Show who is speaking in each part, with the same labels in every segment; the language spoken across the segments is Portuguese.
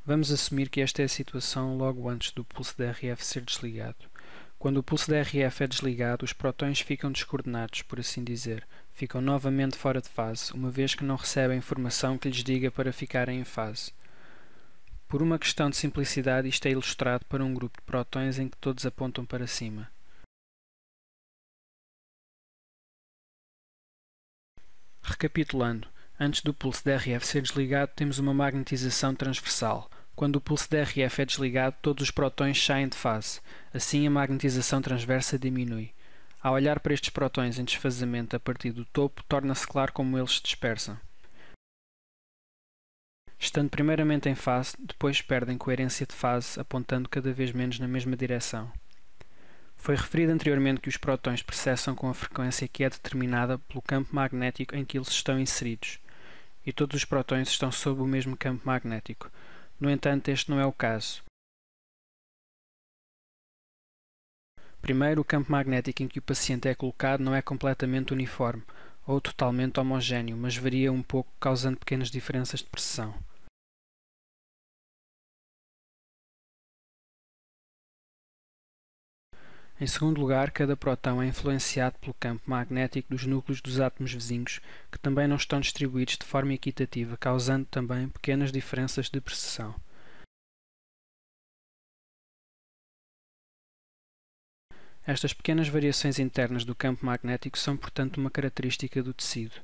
Speaker 1: Vamos assumir que esta é a situação logo antes do pulso DRF ser desligado. Quando o pulso DRF é desligado, os prótons ficam descoordenados, por assim dizer. Ficam novamente fora de fase, uma vez que não recebem informação que lhes diga para ficarem em fase. Por uma questão de simplicidade, isto é ilustrado para um grupo de prótons em que todos apontam para cima. Recapitulando, antes do pulso DRF ser desligado, temos uma magnetização transversal. Quando o pulso DRF é desligado, todos os prótons saem de fase. Assim, a magnetização transversa diminui. Ao olhar para estes prótons em desfazamento a partir do topo, torna-se claro como eles se dispersam. Estando primeiramente em fase, depois perdem coerência de fase, apontando cada vez menos na mesma direção. Foi referido anteriormente que os prótons processam com a frequência que é determinada pelo campo magnético em que eles estão inseridos, e todos os prótons estão sob o mesmo campo magnético. No entanto, este não é o caso. Primeiro, o campo magnético em que o paciente é colocado não é completamente uniforme ou totalmente homogéneo, mas varia um pouco, causando pequenas diferenças de pressão. Em segundo lugar, cada próton é influenciado pelo campo magnético dos núcleos dos átomos vizinhos, que também não estão distribuídos de forma equitativa, causando também pequenas diferenças de pressão. Estas pequenas variações internas do campo magnético são, portanto, uma característica do tecido.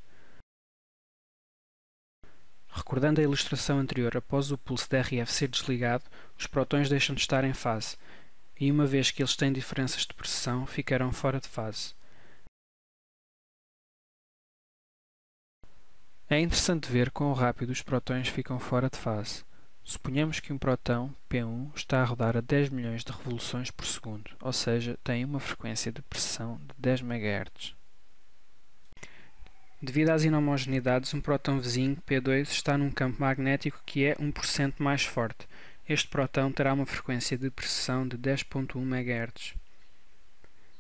Speaker 1: Recordando a ilustração anterior, após o pulso DRF ser desligado, os prótons deixam de estar em fase, e uma vez que eles têm diferenças de pressão, ficarão fora de fase. É interessante ver quão rápido os prótons ficam fora de fase. Suponhamos que um próton, P1, está a rodar a 10 milhões de revoluções por segundo, ou seja, tem uma frequência de pressão de 10 MHz. Devido às inhomogeneidades, um próton vizinho, P2, está num campo magnético que é 1% mais forte. Este próton terá uma frequência de pressão de 10.1 MHz.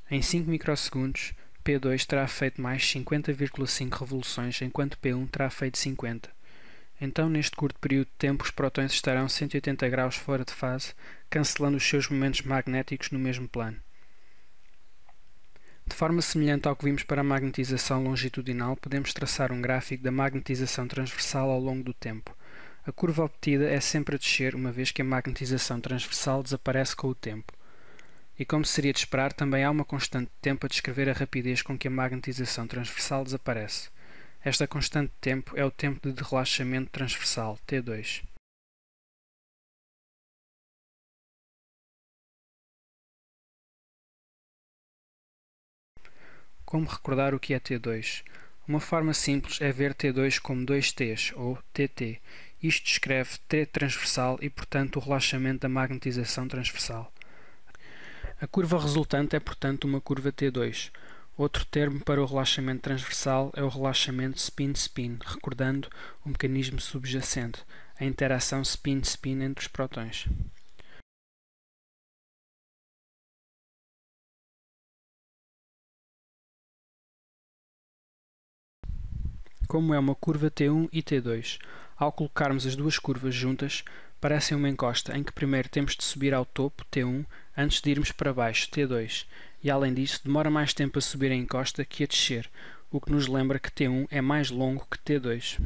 Speaker 1: Em 5 microsegundos, P2 terá feito mais 50,5 revoluções, enquanto P1 terá feito 50. Então, neste curto período de tempo, os prótons estarão 180 graus fora de fase, cancelando os seus momentos magnéticos no mesmo plano. De forma semelhante ao que vimos para a magnetização longitudinal, podemos traçar um gráfico da magnetização transversal ao longo do tempo. A curva obtida é sempre a descer, uma vez que a magnetização transversal desaparece com o tempo. E como seria de esperar, também há uma constante de tempo a descrever a rapidez com que a magnetização transversal desaparece. Esta constante de tempo é o tempo de relaxamento transversal, T2. Como recordar o que é T2? Uma forma simples é ver T2 como 2Ts, ou TT. Isto descreve T transversal e, portanto, o relaxamento da magnetização transversal. A curva resultante é, portanto, uma curva T2. Outro termo para o relaxamento transversal é o relaxamento spin-spin, recordando o mecanismo subjacente, a interação spin-spin entre os prótons. Como é uma curva T1 e T2, ao colocarmos as duas curvas juntas, parecem uma encosta em que primeiro temos de subir ao topo, T1, antes de irmos para baixo, T2, e além disso demora mais tempo a subir a encosta que a descer, o que nos lembra que T1 é mais longo que T2.